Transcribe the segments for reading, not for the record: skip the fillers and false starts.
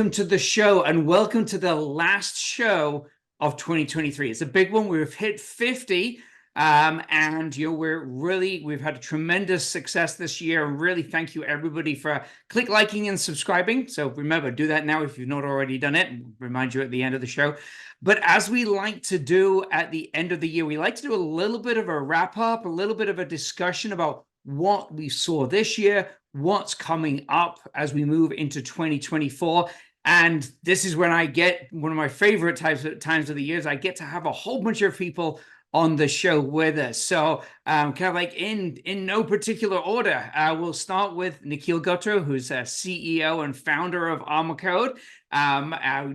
welcome to the show, and welcome to the last show of 2023. It's a big one. We've hit 50, and we've had a tremendous success this year, and really thank you everybody for liking and subscribing. So remember, do that now if you've not already done it. We'll remind you at the end of the show. But as we like to do at the end of the year, we like to do a little bit of a wrap up, a little bit of a discussion about what we saw this year, what's coming up as we move into 2024. And this is when I get one of my favorite times of the years. I get to have a whole bunch of people on the show with us. So kind of like in no particular order, we'll start with 𝗙𝗲𝗿𝗄, who's a CEO and founder of ArmorCode.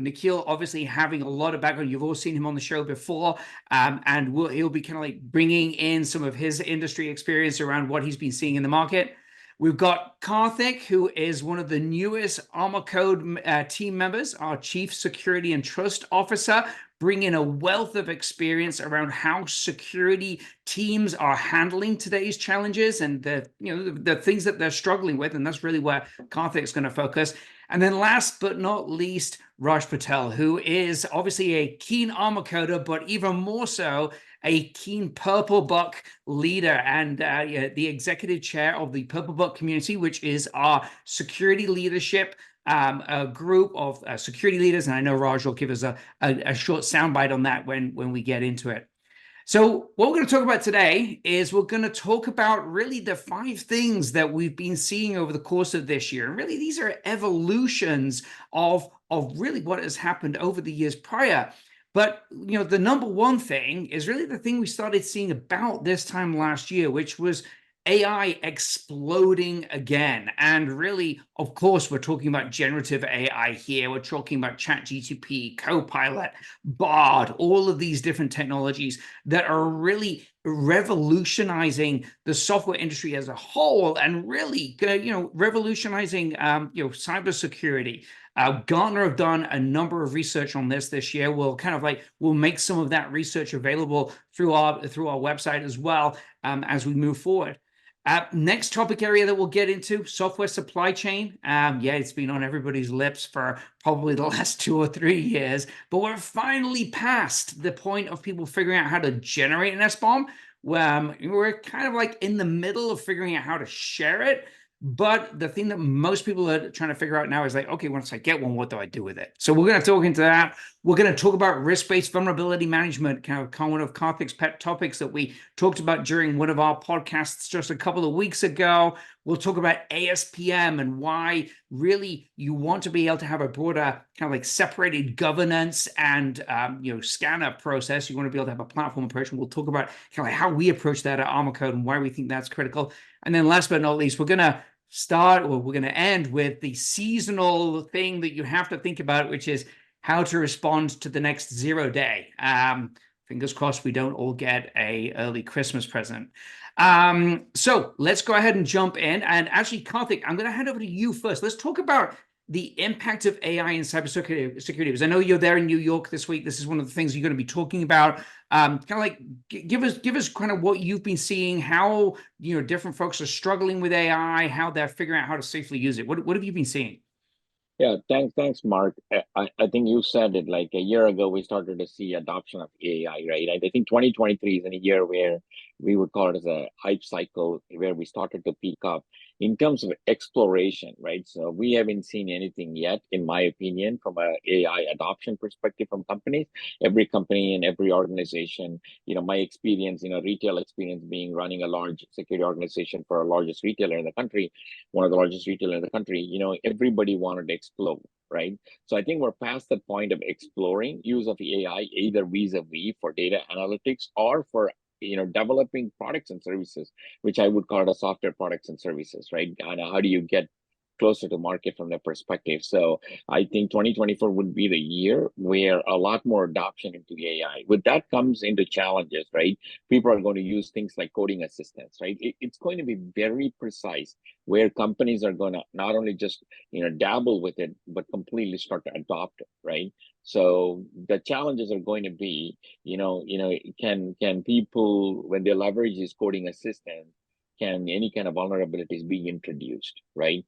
Nikhil obviously having a lot of background. You've all seen him on the show before, and he'll be kind of like bringing in some of his industry experience around what he's been seeing in the market. We've got 𝘄𝗲𝗿, who is one of the newest ArmorCode team members, our Chief Security and Trust Officer, bringing a wealth of experience around how security teams are handling today's challenges and the things that they're struggling with, and that's really where 𝘄𝗲𝗿 is going to focus. And then last but not least, Raj Patel, who is obviously a keen ArmorCoder, but even more so a keen 𝗪𝗪𝗏 leader and the executive chair of the 𝗪𝗪𝗏 community, which is our security leadership a group of security leaders. And I know Raj will give us a short soundbite on that when we get into it. So what we're going to talk about today is we're going to talk about really the 5 things that we've been seeing over the course of this year. And really, these are evolutions of really what has happened over the years prior. But the number one thing is really the thing we started seeing about this time last year, which was AI exploding again. And really, of course, we're talking about generative AI here. We're talking about ChatGPT, Copilot, Bard, all of these different technologies that are really revolutionizing the software industry as a whole, and really, revolutionizing, cybersecurity. Gartner have done a number of research on this year. We'll make some of that research available through our website as well as we move forward. Next topic area that we'll get into, software supply chain. It's been on everybody's lips for probably the last 2 or 3 years, but we're finally past the point of people figuring out how to generate an SBOM. We're kind of like in the middle of figuring out how to share it. But the thing that most people are trying to figure out now is like, okay, once I get one, what do I do with it? So we're going to talk into that. We're going to talk about risk-based vulnerability management, kind of one of 𝘄𝗲𝗿's pet topics that we talked about during one of our podcasts just a couple of weeks ago. We'll talk about ASPM and why really you want to be able to have a broader kind of like separated governance and scanner process. You want to be able to have a platform approach, and we'll talk about kind of like how we approach that at ArmorCode and why we think that's critical. And then last but not least, we're going to end with the seasonal thing that you have to think about, which is how to respond to the next 0 day. Fingers crossed we don't all get an early Christmas present. So let's go ahead and jump in. And actually, 𝘄𝗲𝗿, I'm going to hand over to you first. Let's talk about the impact of AI in cybersecurity, because I know you're there in New York this week. This is one of the things you're going to be talking about. Kind of like give us kind of what you've been seeing, how different folks are struggling with AI, how they're figuring out how to safely use it. What have you been seeing? Yeah, thanks, Mark. I think you said it like a year ago, we started to see adoption of AI, right? I think 2023 is in a year where we would call it as a hype cycle, where we started to peak up in terms of exploration, right? So we haven't seen anything yet, in my opinion, from a AI adoption perspective from companies. Every company and every organization, my experience, retail experience being running a large security organization for a largest retailer in the country, one of the largest retailers in the country, everybody wanted to explode, right? So I think we're past that point of exploring use of AI, either vis-a-vis for data analytics or for developing products and services, which I would call it a software products and services, right? And how do you get closer to market from that perspective? So I think 2024 would be the year where a lot more adoption into AI. With that comes into challenges, right? People are going to use things like coding assistants, right? It's going to be very precise, where companies are going to not only just dabble with it, but completely start to adopt it, right? So the challenges are going to be, can people, when they leverage these coding assistants, can any kind of vulnerabilities be introduced, right?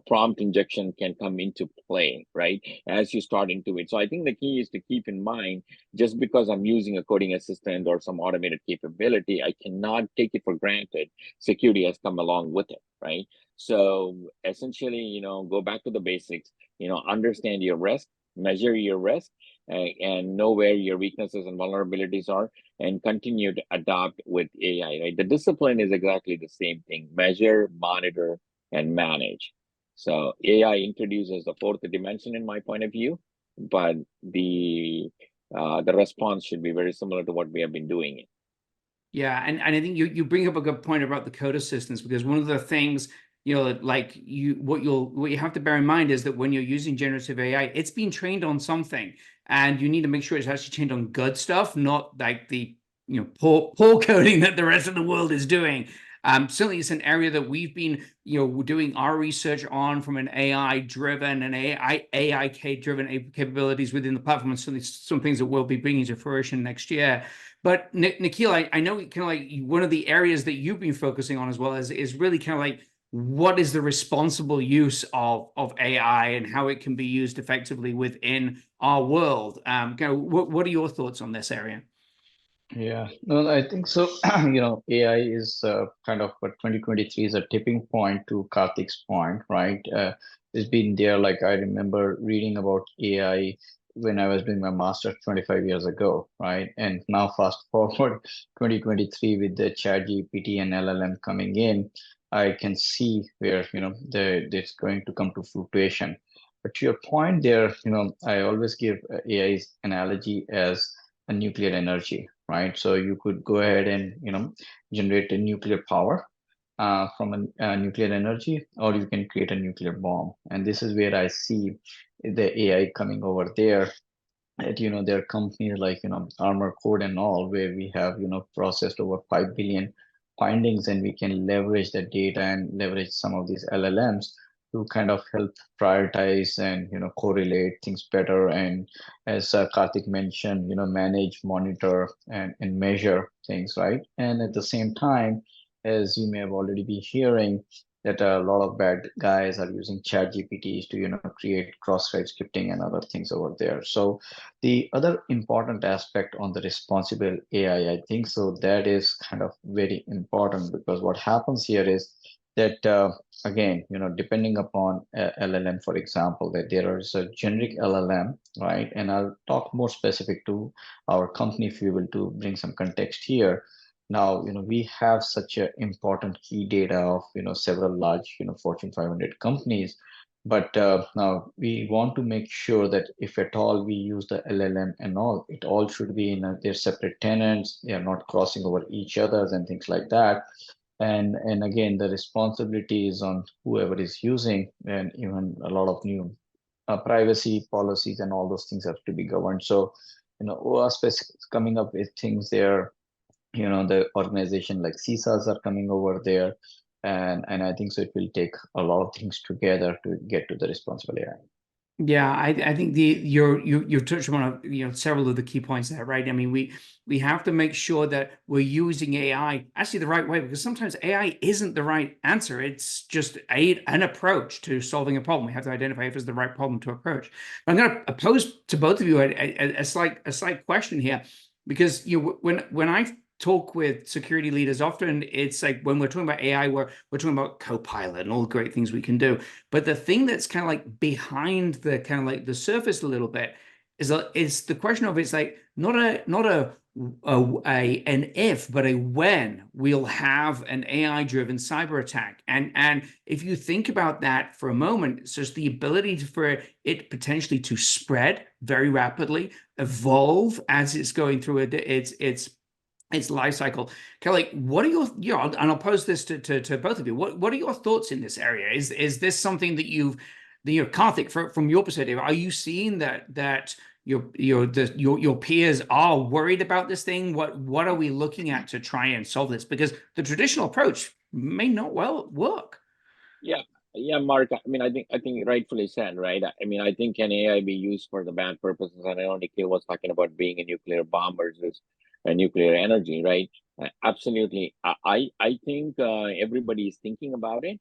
Prompt injection can come into play, right, as you start into it. So I think the key is to keep in mind, just because I'm using a coding assistant or some automated capability, I cannot take it for granted. Security has come along with it, right? So essentially, go back to the basics, understand your risk, measure your risk, and know where your weaknesses and vulnerabilities are, and continue to adopt with AI, right? The discipline is exactly the same thing: measure, monitor, and manage. So AI introduces the fourth dimension in my point of view, but the response should be very similar to what we have been doing. Yeah, and I think you bring up a good point about the code assistants, because one of the things, what you have to bear in mind is that when you're using generative AI, it's been trained on something, and you need to make sure it's actually trained on good stuff, not like the poor coding that the rest of the world is doing. Certainly, it's an area that we've been doing our research on from an AI-driven and AI-driven capabilities within the platform, and certainly some things that we'll be bringing to fruition next year. But Nikhil, I know kind of like one of the areas that you've been focusing on as well is really kind of like, what is the responsible use of AI and how it can be used effectively within our world? What are your thoughts on this area? Yeah, no, I think so. AI is kind of, but 2023 is a tipping point, to Karthik's point, right? It's been there. Like, I remember reading about AI when I was doing my master's 25 years ago, right? And now fast forward 2023 with the ChatGPT and LLM coming in, I can see where it's going to come to fruition. But to your point there, I always give AI's analogy as a nuclear energy, right? So you could go ahead and generate a nuclear power from a nuclear energy, or you can create a nuclear bomb. And this is where I see the AI coming over there. That there are companies like ArmorCode and all, where we have processed over 5 billion findings, and we can leverage the data and leverage some of these LLMs to kind of help prioritize and correlate things better, and as Karthik mentioned, manage, monitor, and measure things, right? And at the same time, as you may have already been hearing, that a lot of bad guys are using chat GPTs to create cross-site scripting and other things over there. So the other important aspect on the responsible AI, I think so, that is kind of very important, because what happens here is that again, depending upon LLM, for example, that there is a generic LLM, right? And I'll talk more specific to our company if you will, to bring some context here. Now, we have such an important key data of several large Fortune 500 companies, but now we want to make sure that if at all we use the LLM and all, it all should be in their separate tenants. They are not crossing over each other's and things like that. And again, the responsibility is on whoever is using, and even a lot of new privacy policies and all those things have to be governed. So, OWASP is coming up with things there. The organization like 𝗙𝗲𝗄𝗏 are coming over there, and I think so it will take a lot of things together to get to the responsible AI. Yeah, I think you've touched on several of the key points there, right? I mean, we have to make sure that we're using AI actually the right way, because sometimes AI isn't the right answer. It's just an approach to solving a problem. We have to identify if it's the right problem to approach. But I'm going to pose to both of you a slight question here, because when I talk with security leaders, often it's like, when we're talking about AI, we're talking about Copilot and all the great things we can do. But the thing that's kind of like behind the kind of like the surface a little bit is the question of, it's like not an if, but a when we'll have an AI-driven cyber attack. And if you think about that for a moment, it's just the ability for it potentially to spread very rapidly, evolve as it's going through its life cycle. Kelly, what are your, and I'll pose this to both of you. What are your thoughts in this area? Is this something that Karthik, from your perspective, are you seeing that your peers are worried about this thing? What are we looking at to try and solve this? Because the traditional approach may not well work. Yeah, Mark. I mean, I think rightfully said, right? I mean, I think, can AI be used for the bad purposes? And I know Nikhil was talking about being a nuclear bomb versus a nuclear energy, right? Absolutely. I think everybody is thinking about it.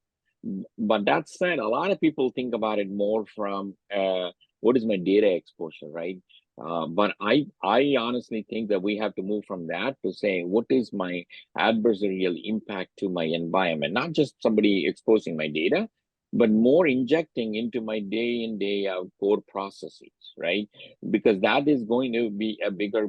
But that said, a lot of people think about it more from what is my data exposure, right? But I honestly think that we have to move from that to saying what is my adversarial impact to my environment, not just somebody exposing my data, but more injecting into my day in, day out core processes, right? Because that is going to be a bigger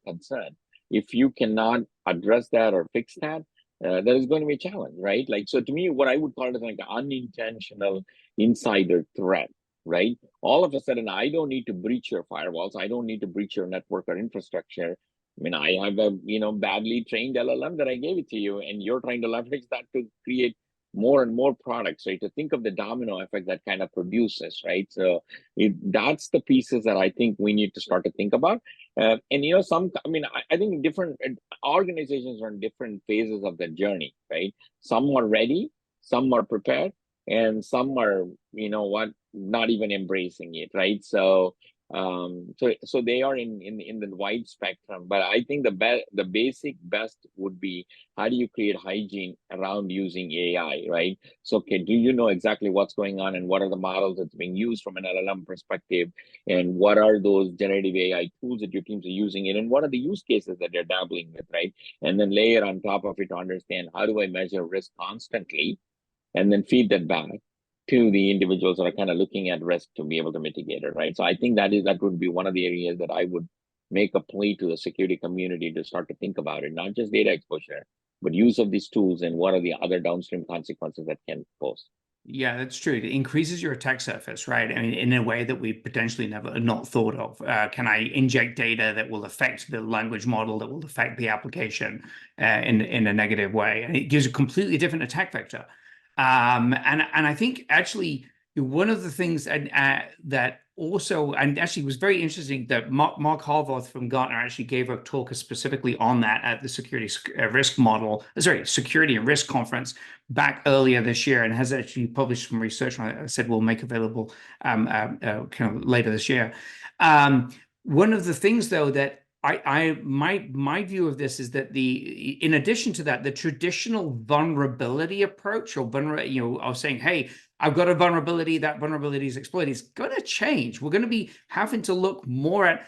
concern. If you cannot address that or fix that, there is going to be a challenge, right? Like, so to me, what I would call it is like an unintentional insider threat, right? All of a sudden, I don't need to breach your firewalls. I don't need to breach your network or infrastructure. I mean, I have a, badly trained LLM that I gave it to you, and you're trying to leverage that to create more and more products, right? To think of the domino effect that kind of produces, right? So that's the pieces that I think we need to start to think about. And I think different organizations are in different phases of the journey, right? Some are ready, some are prepared, and some are, not even embracing it, right? So they are in the wide spectrum. But I think the basic best would be, how do you create hygiene around using AI, right? So do you know exactly what's going on, and what are the models that's being used from an LLM perspective, and what are those generative AI tools that your teams are using it, and what are the use cases that they're dabbling with, right? And then layer on top of it to understand, how do I measure risk constantly, and then feed that back to the individuals that are kind of looking at risk to be able to mitigate it, right? So I think that would be one of the areas that I would make a plea to the security community to start to think about it, not just data exposure, but use of these tools, and what are the other downstream consequences that can pose. Yeah, that's true. It increases your attack surface, right? I mean, in a way that we potentially never not thought of. Can I inject data that will affect the language model, that will affect the application in a negative way? And it gives a completely different attack vector. And I think actually one of the things that also, and actually was very interesting, that Mark 𝗙𝗿𝗿 from Gartner actually gave a talk specifically on that at the security and risk conference back earlier this year, and has actually published some research on it. I said we'll make available kind of later this year. One of the things, though, that my view of this is that in addition to that, the traditional vulnerability approach, or of saying, hey, I've got a vulnerability, that vulnerability is exploited, is going to change. We're going to be having to look more at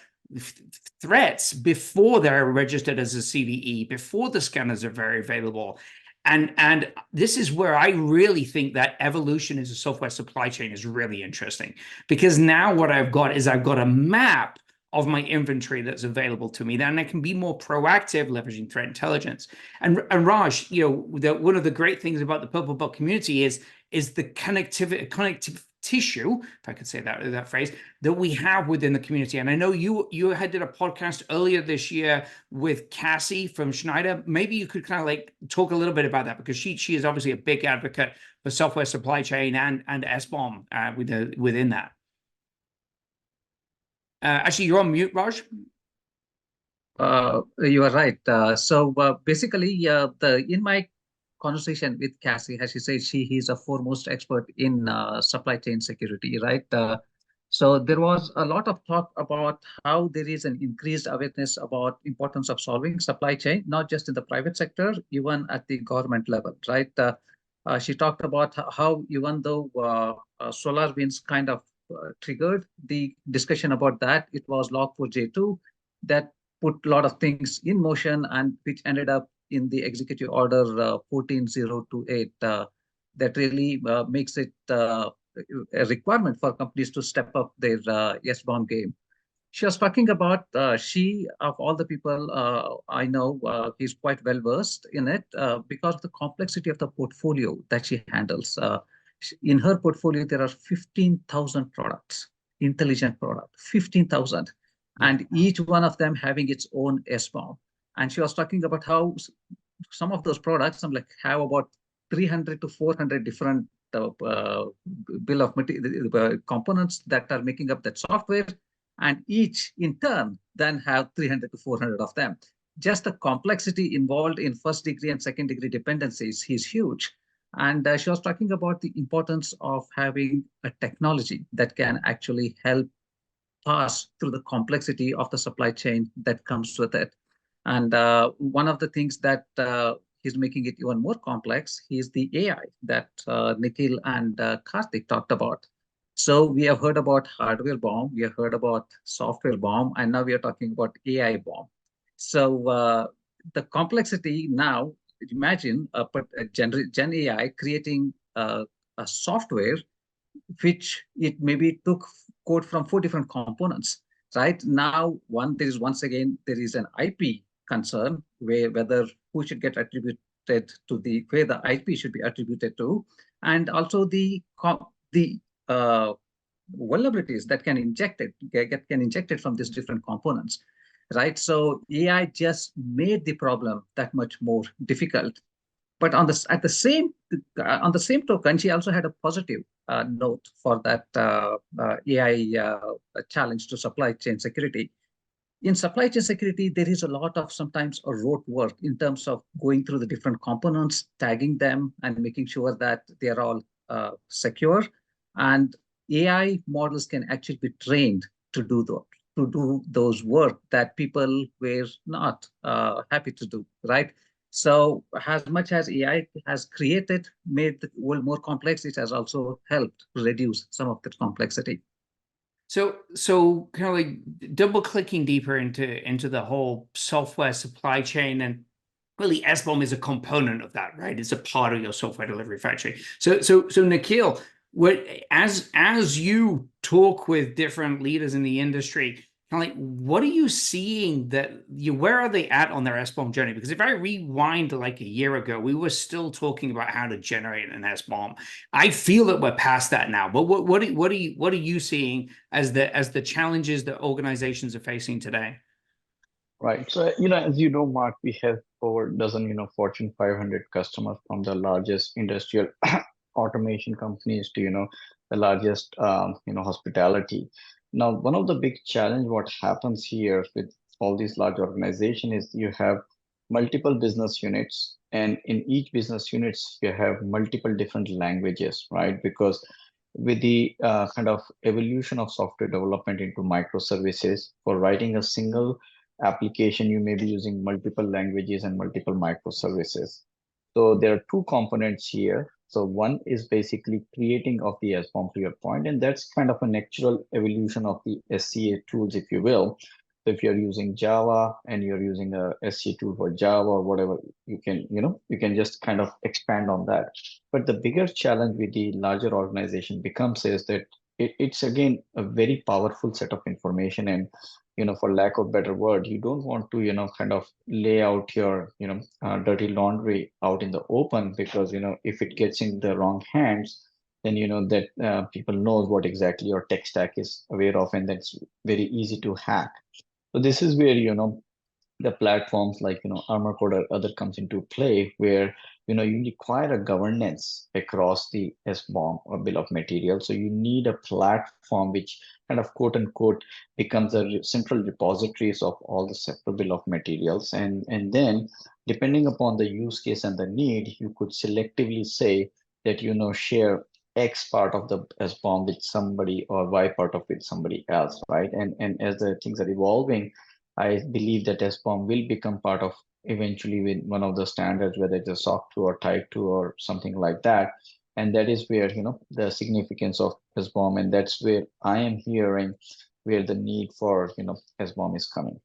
threats before they're registered as a CVE, before the scanners are very available. And this is where I really think that evolution as a software supply chain is really interesting, because now what I've got a map of my inventory that's available to me. Then I can be more proactive, leveraging threat intelligence. And Raj, one of the great things about the 𝗵𝗵𝗁 community is the connective tissue, if I could say that phrase, that we have within the community. And I know you did a podcast earlier this year with Cassie from Schneider. Maybe you could kind of like talk a little bit about that, because she is obviously a big advocate for software supply chain and ASPM within that. Actually, you're on mute, Raj. You are right. So basically, in my conversation with Cassie, as she said, she is a foremost expert in supply chain security, right? So there was a lot of talk about how there is an increased awareness about importance of solving supply chain, not just in the private sector, even at the government level, right? She talked about how, even though SolarWinds kind of triggered the discussion about that, it was Log4j2 that put a lot of things in motion, and which ended up in the executive order 14028 that really makes it a requirement for companies to step up their SBOM game. She was talking about, of all the people I know, he's quite well versed in it because of the complexity of the portfolio that she handles. In her portfolio, there are 15,000 products, intelligent products, 15,000. And each one of them having its own SBOM. And she was talking about how some of those products, have about 300 to 400 different bill of material components that are making up that software, and each in turn then have 300 to 400 of them. Just the complexity involved in first degree and second degree dependencies is huge. And she was talking about the importance of having a technology that can actually help pass through the complexity of the supply chain that comes with it. And one of the things that is making it even more complex is the AI that Nikhil and Karthik talked about. So we have heard about hardware bomb, we have heard about software bomb, and now we are talking about AI bomb. So the complexity now, imagine a Gen AI creating a software which it maybe took code from 4 different components. Right now, there is once again, there is an IP concern whether who should get attributed to where the IP should be attributed to, and also the vulnerabilities that can get injected from these different components, right? So AI just made the problem that much more difficult. But on the same token, she also had a positive note for that AI challenge to supply chain security. In supply chain security, there is a lot of sometimes a rote work in terms of going through the different components, tagging them, and making sure that they are all secure. And AI models can actually be trained to do those work that people were not happy to do, right? So as much as AI has made the world more complex, it has also helped reduce some of that complexity. So kind of like double clicking deeper into the whole software supply chain, and really SBOM is a component of that, right? It's a part of your software delivery factory. So Nikhil, as you talk with different leaders in the industry, kind of like, what are you seeing where are they at on their SBOM journey? Because if I rewind to like a year ago, we were still talking about how to generate an SBOM. I feel that we're past that now, but what are you seeing as the challenges that organizations are facing today? Right. So, as you know, Mark, we have over a dozen, Fortune 500 customers, from the largest industrial automation companies to, the largest, hospitality. Now, one of the big challenge what happens here with all these large organizations is you have multiple business units, and in each business units, you have multiple different languages, right? Because with the kind of evolution of software development into microservices, for writing a single application, you may be using multiple languages and multiple microservices. So there are two components here. So one is basically creating of the SBOM, to your point, and that's kind of a natural evolution of the SCA tools, if you will. So if you're using Java and you're using a SCA tool for Java or whatever, you can just kind of expand on that. But the bigger challenge with the larger organization becomes is that it's again a very powerful set of information, and for lack of better word, you don't want to kind of lay out your dirty laundry out in the open, because if it gets in the wrong hands, then that people knows what exactly your tech stack is aware of, and that's very easy to hack. So this is where the platforms like ArmorCode or other comes into play, where you require a governance across the SBOM or bill of material. So you need a platform which kind of quote unquote becomes a central repositories of all the separate bill of materials, and then depending upon the use case and the need, you could selectively say that share X part of the SBOM with somebody or Y part of it somebody else, right? And as the things are evolving, I believe that SBOM will become part of eventually with one of the standards, whether it's a SOC 2 or Type 2 or something like that. And that is where the significance of SBOM, and that's where I am hearing where the need for SBOM is coming.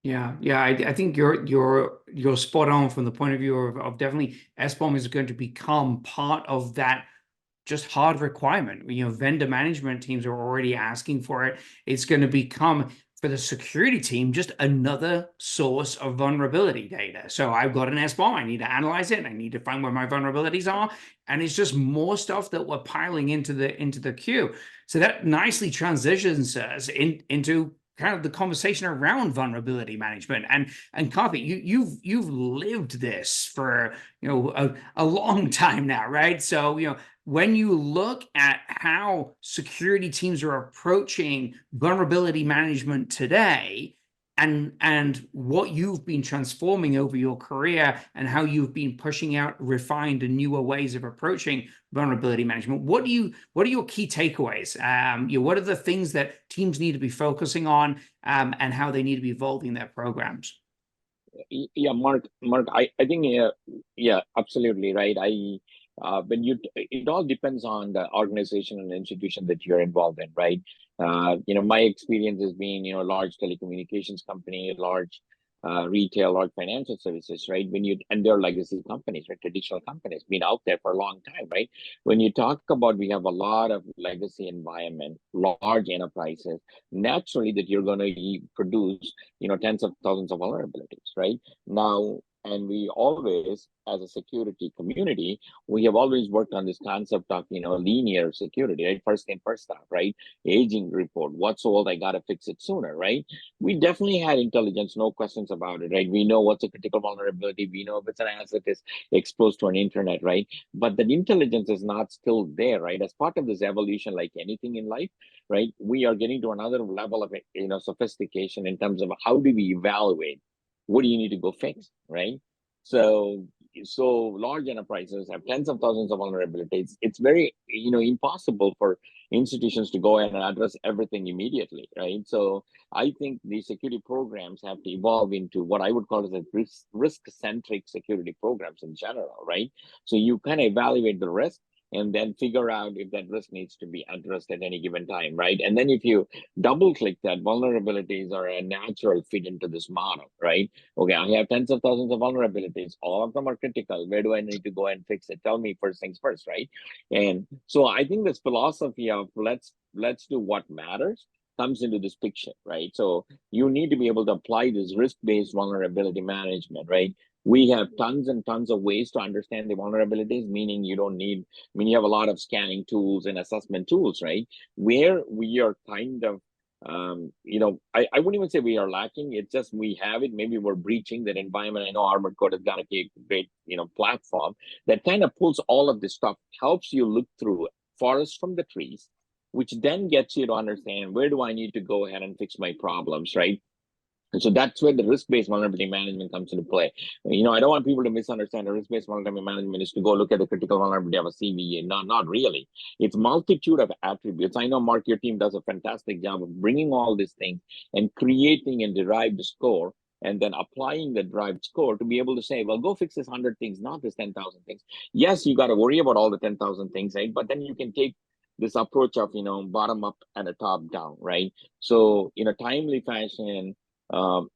Yeah, I think you're spot on from the point of view of definitely SBOM is going to become part of that just hard requirement. Vendor management teams are already asking for it. It's going to become, for the security team, just another source of vulnerability data. So I've got an SBOM, I need to analyze it, I need to find where my vulnerabilities are, and it's just more stuff that we're piling into the queue. So that nicely transitions us into kind of the conversation around vulnerability management. And Karthik, you've lived this for a long time now, right? So when you look at how security teams are approaching vulnerability management today, and what you've been transforming over your career, and how you've been pushing out refined and newer ways of approaching vulnerability management, what are your key takeaways? What are the things that teams need to be focusing on, and how they need to be evolving their programs? Yeah, Mark, I think, yeah, absolutely right. When it all depends on the organization and institution that you're involved in, right? My experience has been, large telecommunications company, large retail, large financial services, right? And they're legacy companies, right? Traditional companies, been out there for a long time, right? When you talk about, we have a lot of legacy environment, large enterprises, naturally that you're going to produce, tens of thousands of vulnerabilities, right? Now, and we always, as a security community, we have always worked on this concept of, linear security, right? First in, first out, right? Aging report, what's old, I gotta fix it sooner, right? We definitely had intelligence, no questions about it, right? We know what's a critical vulnerability. We know if it's an asset is exposed to an internet, right? But the intelligence is not still there, right? As part of this evolution, like anything in life, right? We are getting to another level of, sophistication in terms of how do we evaluate what do you need to go fix, right? So large enterprises have tens of thousands of vulnerabilities. It's very, impossible for institutions to go ahead and address everything immediately, right? So I think the security programs have to evolve into what I would call as a risk-centric security programs in general, right? So you kind of evaluate the risk and then figure out if that risk needs to be addressed at any given time, right? And then if you double click that, vulnerabilities are a natural fit into this model, right? Okay, I have tens of thousands of vulnerabilities. All of them are critical. Where do I need to go and fix it? Tell me first things first, right? And so I think this philosophy of let's do what matters comes into this picture, right? So you need to be able to apply this risk-based vulnerability management, right? We have tons and tons of ways to understand the vulnerabilities, meaning you have a lot of scanning tools and assessment tools, right? Where we are kind of, I wouldn't even say we are lacking. It's just we have it. Maybe we're breaching that environment. I know ArmorCode has got a great, platform that kind of pulls all of this stuff, helps you look through forest from the trees, which then gets you to understand where do I need to go ahead and fix my problems, right? And so that's where the risk-based vulnerability management comes into play. I don't want people to misunderstand the risk-based vulnerability management is to go look at the critical vulnerability of a CVE. Not really. It's multitude of attributes. I know, Mark, your team does a fantastic job of bringing all these things and creating a derived score and then applying the derived score to be able to say, well, go fix this 100 things, not this 10,000 things. Yes, you got to worry about all the 10,000 things, right? But then you can take this approach of, bottom up and a top down, right? So in a timely fashion,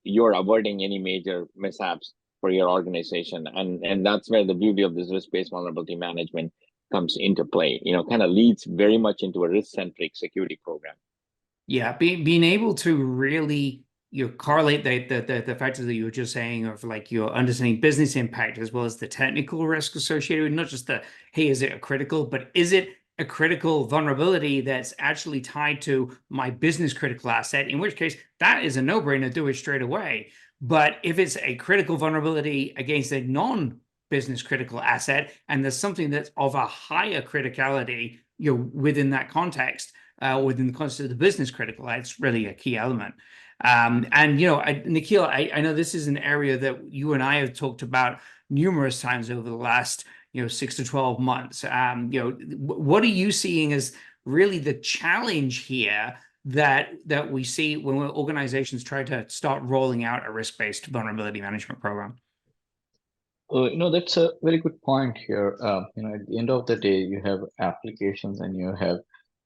you're avoiding any major mishaps for your organization. And that's where the beauty of this risk-based vulnerability management comes into play, kind of leads very much into a risk-centric security program. Yeah, being able to really correlate the factors that you were just saying of like your understanding business impact as well as the technical risk associated with not just the, hey, is it a critical, but is it a critical vulnerability that's actually tied to my business critical asset, in which case that is a no-brainer, do it straight away. But if it's a critical vulnerability against a non-business critical asset, and there's something that's of a higher criticality, within that context, within the context of the business critical, that's really a key element. Nikhil, I know this is an area that you and I have talked about numerous times over the last 6 to 12 months. What are you seeing as really the challenge here that we see when organizations try to start rolling out a risk-based vulnerability management program? That's a very good point here. At the end of the day, you have applications and you have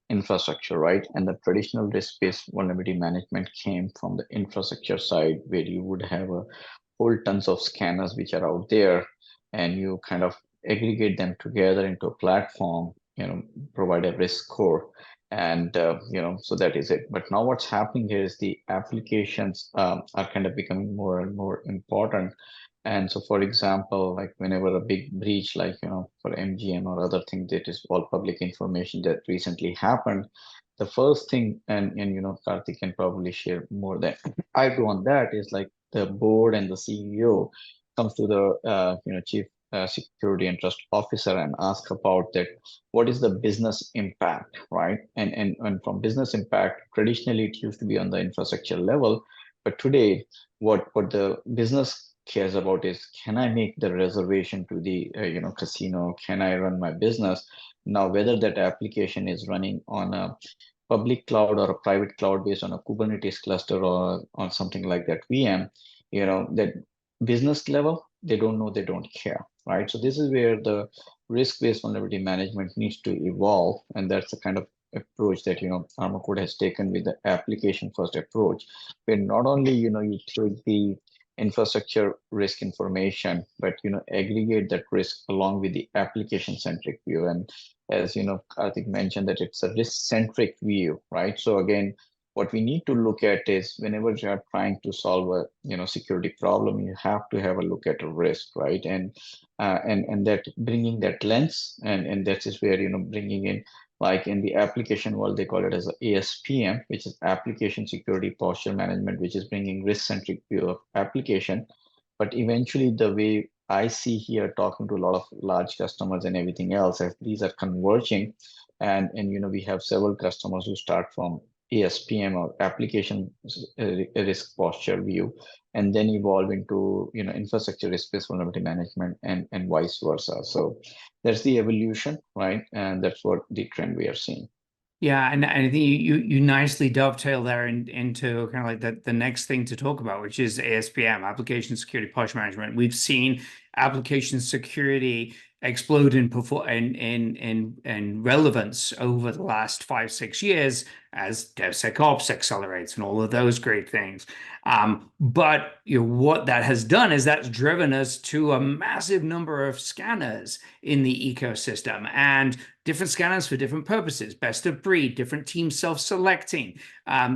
infrastructure, right? And the traditional risk-based vulnerability management came from the infrastructure side, where you would have a whole tons of scanners which are out there, and you kind of aggregate them together into a platform, provide a risk score, and so that is it. But now what's happening here is the applications are kind of becoming more and more important. And so, for example, like whenever a big breach, like, for MGM or other thing that is all public information that recently happened, the first thing, and Karthik can probably share more than I do on that, is like the board and the CEO comes to the chief security and trust officer and ask about that, what is the business impact, right? And from business impact, traditionally it used to be on the infrastructure level, but today what the business cares about is, can I make the reservation to the casino? Can I run my business? Now, whether that application is running on a public cloud or a private cloud based on a Kubernetes cluster or on something like that VM, that business level, they don't know, they don't care, right? So this is where the risk-based vulnerability management needs to evolve, and that's the kind of approach that ArmorCode has taken with the application-first approach, where not only you take the infrastructure risk information, but aggregate that risk along with the application-centric view. And as Karthik mentioned, that it's a risk-centric view, right? So again, what we need to look at is whenever you are trying to solve a security problem, you have to have a look at a risk, right? And that bringing that lens, and that is where bringing in, like in the application world, they call it as a ASPM, which is application security posture management, which is bringing risk-centric view of application. But eventually, the way I see here, talking to a lot of large customers and everything else, as these are converging, and we have several customers who start from ASPM or application risk posture view, and then evolve into infrastructure risk-based vulnerability management, and vice versa. So that's the evolution, right? And that's what the trend we are seeing. Yeah, and I think you nicely dovetail there into kind of like the next thing to talk about, which is ASPM, application security posture management. We've seen application security explode in relevance over the last 5-6 years as DevSecOps accelerates and all of those great things. But what that has done is that's driven us to a massive number of scanners in the ecosystem, and different scanners for different purposes, best of breed, different teams self-selecting,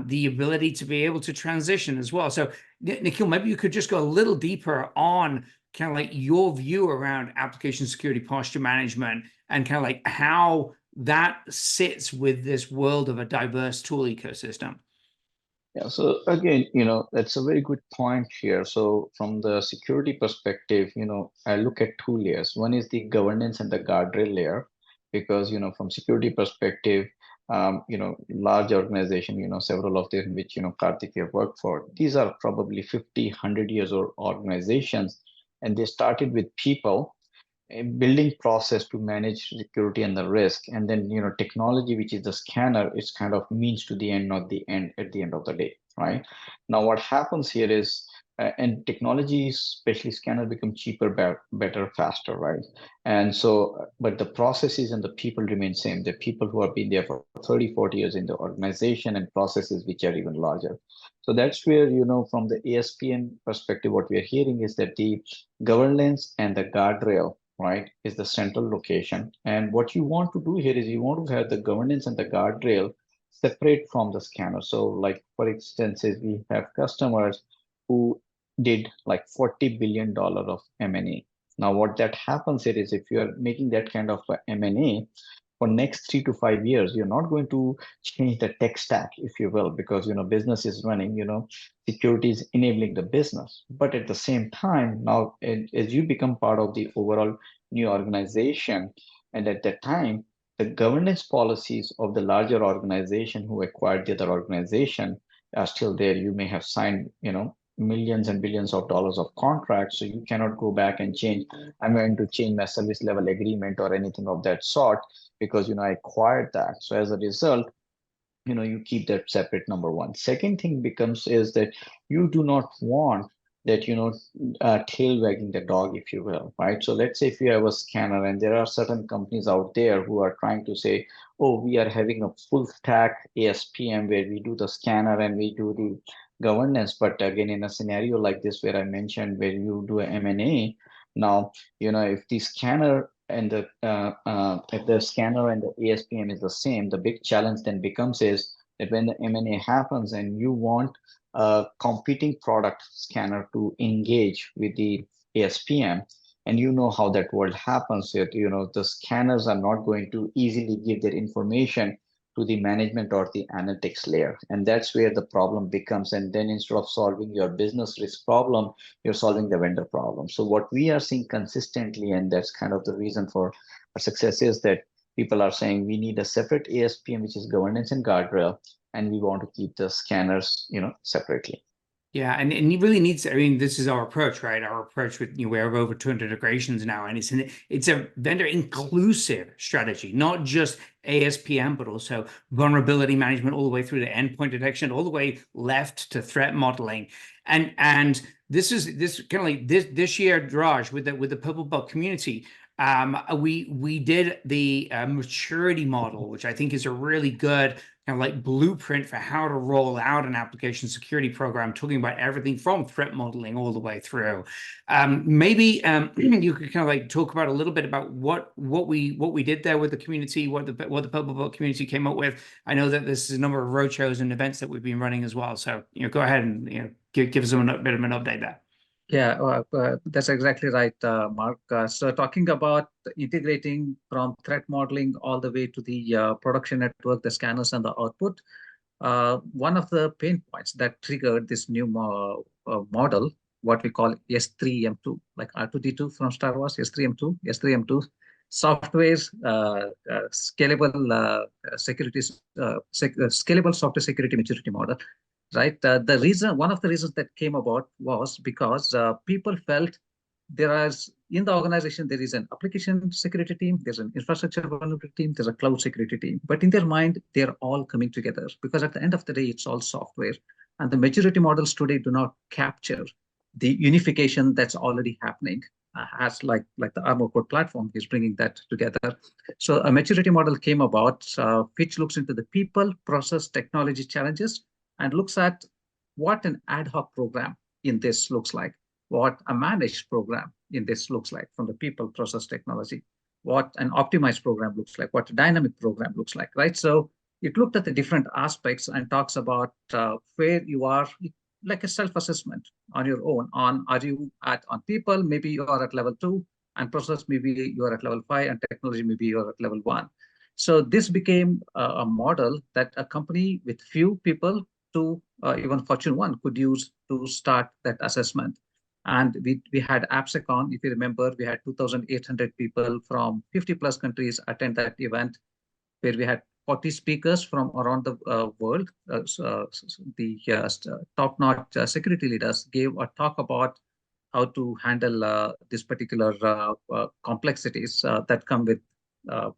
the ability to be able to transition as well. So Nikhil, maybe you could just go a little deeper on kind of like your view around application security posture management and kind of like how that sits with this world of a diverse tool ecosystem. Yeah, so again, that's a very good point here. So from the security perspective, I look at two layers. One is the governance and the guardrail layer, because, from security perspective, large organization, several of them, which, Karthik have worked for, these are probably 50, 100 years old organizations, and they started with people, a building process to manage security and the risk, and then technology, which is the scanner, is kind of means to the end, not the end at the end of the day, right? Now what happens here is and technology, especially scanner, become cheaper, better, faster, right? And so but the processes and the people remain same. The people who have been there for 30, 40 years in the organization, and processes which are even larger. So that's where from the ASPM perspective, what we are hearing is that the governance and the guardrail, right, is the central location. And what you want to do here is you want to have the governance and the guardrail separate from the scanner. So like, for instance, we have customers who did like $40 billion of M&A. Now, what that happens here is if you are making that kind of M&A for next 3 to 5 years, you're not going to change the tech stack, if you will, because business is running, security is enabling the business. But at the same time, now as you become part of the overall new organization, and at that time, the governance policies of the larger organization who acquired the other organization are still there. You may have signed, millions and billions of dollars of contracts, so you cannot go back and change. I'm going to change my service level agreement or anything of that sort, because I acquired that. So as a result, you keep that separate, number one. Second thing becomes is that you do not want that tail wagging the dog, if you will, right? So let's say if you have a scanner, and there are certain companies out there who are trying to say, oh, we are having a full stack ASPM where we do the scanner and we do the governance. But again, in a scenario like this where I mentioned, where you do an M&A, now if the scanner and if the scanner and the ASPM is the same, the big challenge then becomes is that when the M&A happens and you want a competing product scanner to engage with the ASPM, and how that world happens, that the scanners are not going to easily give their information to the management or the analytics layer. And that's where the problem becomes. And then instead of solving your business risk problem, you're solving the vendor problem. So what we are seeing consistently, and that's kind of the reason for our success, is that people are saying we need a separate ASPM, which is governance and guardrail, and we want to keep the scanners, separately. Yeah, and it really needs, I mean, this is our approach, right? Our approach with, we have over 200 integrations now, and it's a vendor inclusive strategy, not just ASPM, but also vulnerability management all the way through to endpoint detection, all the way left to threat modeling. And this kind of like this year, Raj, with the 𝗵𝗿𝗶𝗶 community, we did the maturity model, which I think is a really good kind of like blueprint for how to roll out an application security program, talking about everything from threat modeling all the way through. Maybe you could kind of like talk about a little bit about what we did there with the community, what the 𝗵𝗿𝗶𝗶 community came up with. I know that there's a number of roadshows and events that we've been running as well. So go ahead and give us a bit of an update there. Yeah, that's exactly right, Mark. So talking about integrating from threat modeling all the way to the production network, the scanners and the output, one of the pain points that triggered this new model, what we call S3M2, like R2D2 from Star Wars, S3M2, software scalable security, scalable software security maturity model. Right. One of the reasons that came about was because people felt in the organization, there is an application security team, there's an infrastructure vulnerability team, there's a cloud security team. But in their mind, they're all coming together because at the end of the day, it's all software. And the maturity models today do not capture the unification that's already happening. As like the ArmorCode platform is bringing that together. So a maturity model came about, which looks into the people, process, technology challenges, and looks at what an ad hoc program in this looks like, what a managed program in this looks like from the people, process, technology, what an optimized program looks like, what a dynamic program looks like, right? So it looked at the different aspects and talks about where you are, like a self-assessment on your own. Are you on people, maybe you are at level 2, and process, maybe you are at level 5, and technology, maybe you are at level 1. So this became a model that a company with few people to even Fortune 1 could use to start that assessment. And we had AppSecOn, if you remember, we had 2,800 people from 50 plus countries attend that event, where we had 40 speakers from around the world. The top-notch security leaders gave a talk about how to handle this particular complexities that come with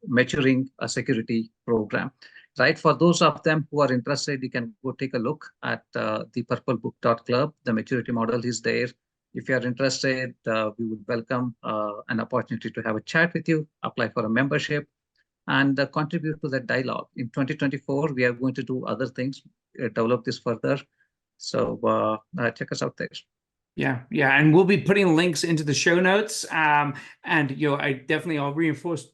maturing a security program. Right, for those of them who are interested, you can go take a look at the purplebook.club. The maturity model is there. If you are interested, we would welcome an opportunity to have a chat with you, apply for a membership, and contribute to that dialogue. In 2024, we are going to do other things, develop this further. So check us out there. Yeah, and we'll be putting links into the show notes. And I'll reinforce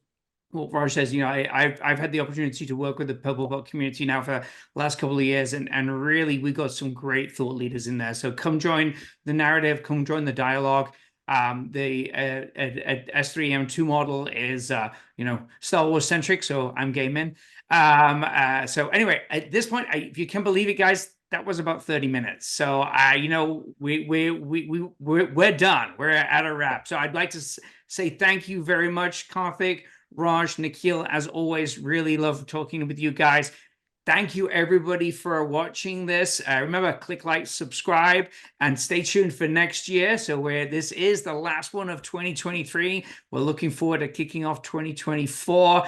what Raj says. I've had the opportunity to work with the 𝗵𝗶𝗶 community now for the last couple of years, and really we got some great thought leaders in there. So come join the narrative, come join the dialogue. The S3M2 model is Star Wars centric, so I'm gaming. So anyway, at this point, if you can believe it, guys, that was about 30 minutes. So we're done. We're at a wrap. So I'd like to say thank you very much, 𝗁𝗏, Raj, Nikhil. As always, really love talking with you guys. Thank you, everybody, for watching this. Remember, click like, subscribe, and stay tuned for next year. So this is the last one of 2023. We're looking forward to kicking off 2024.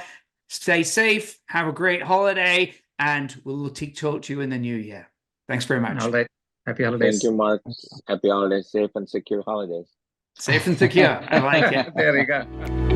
Stay safe. Have a great holiday, and we'll talk to you in the new year. Thanks very much. All right. Happy holidays. Thank you, Mark. Happy holidays. Safe and secure holidays. Safe and secure. I like it. There you go.